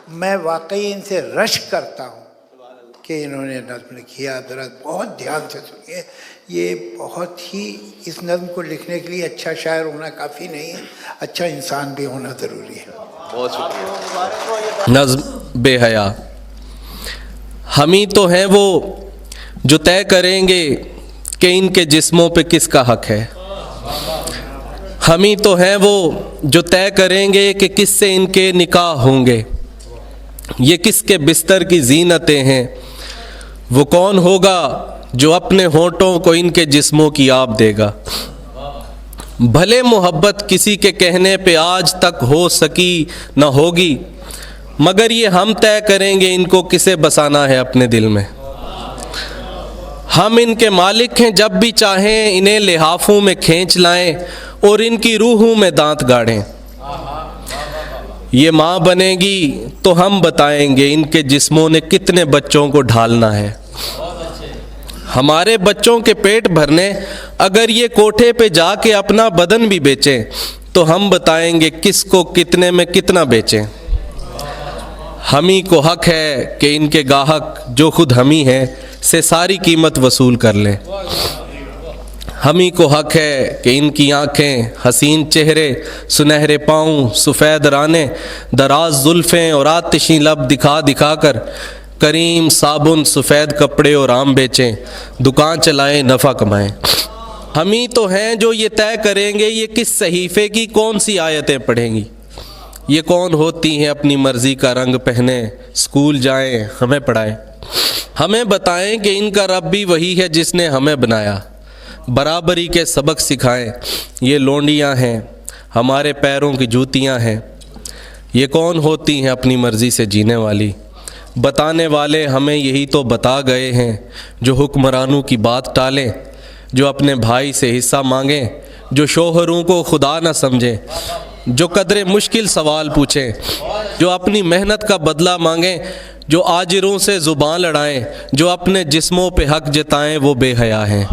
میں واقعی ان سے رشک کرتا ہوں کہ انہوں نے نظم لکھی ہے. ذرا بہت دھیان سے سنیے. یہ بہت ہی اس نظم کو لکھنے کے لیے اچھا شاعر ہونا کافی نہیں ہے, اچھا انسان بھی ہونا ضروری ہے. بہت شکریہ. نظم بے حیا. ہم ہی تو ہیں وہ جو طے کریں گے کہ ان کے جسموں پہ کس کا حق ہے. ہم ہی تو ہیں وہ جو طے کریں گے کہ کس سے ان کے نکاح ہوں گے. یہ کس کے بستر کی زینتیں ہیں. وہ کون ہوگا جو اپنے ہونٹوں کو ان کے جسموں کی آب دے گا. بھلے محبت کسی کے کہنے پہ آج تک ہو سکی نہ ہوگی, مگر یہ ہم طے کریں گے ان کو کسے بسانا ہے اپنے دل میں. ہم ان کے مالک ہیں, جب بھی چاہیں انہیں لحافوں میں کھینچ لائیں اور ان کی روحوں میں دانت گاڑیں. یہ ماں بنے گی تو ہم بتائیں گے ان کے جسموں نے کتنے بچوں کو ڈھالنا ہے. ہمارے بچوں کے پیٹ بھرنے اگر یہ کوٹھے پہ جا کے اپنا بدن بھی بیچیں تو ہم بتائیں گے کس کو کتنے میں کتنا بیچیں. ہم ہی کو حق ہے کہ ان کے گاہک جو خود ہم ہی ہیں سے ساری قیمت وصول کر لیں. ہم ہی کو حق ہے کہ ان کی آنکھیں, حسین چہرے, سنہرے پاؤں, سفید رانے, دراز زلفیں اور آتشی لب دکھا دکھا کر کریم صابن, سفید کپڑے اور آم بیچیں, دکان چلائیں, نفع کمائیں. ہم ہی تو ہیں جو یہ طے کریں گے یہ کس صحیفے کی کون سی آیتیں پڑھیں گی. یہ کون ہوتی ہیں اپنی مرضی کا رنگ پہنے, اسکول جائیں ہمیں پڑھائیں. ہمیں بتائیں کہ ان کا رب بھی وہی ہے جس نے ہمیں بنایا. برابری کے سبق سکھائیں. یہ لونڈیاں ہیں ہمارے پیروں کی جوتیاں ہیں. یہ کون ہوتی ہیں اپنی مرضی سے جینے والی. بتانے والے ہمیں یہی تو بتا گئے ہیں جو حکمرانوں کی بات ٹالیں, جو اپنے بھائی سے حصہ مانگیں, جو شوہروں کو خدا نہ سمجھیں, جو قدرے مشکل سوال پوچھیں, جو اپنی محنت کا بدلہ مانگیں, جو آجروں سے زبان لڑائیں, جو اپنے جسموں پہ حق جتائیں وہ بے حیا ہیں.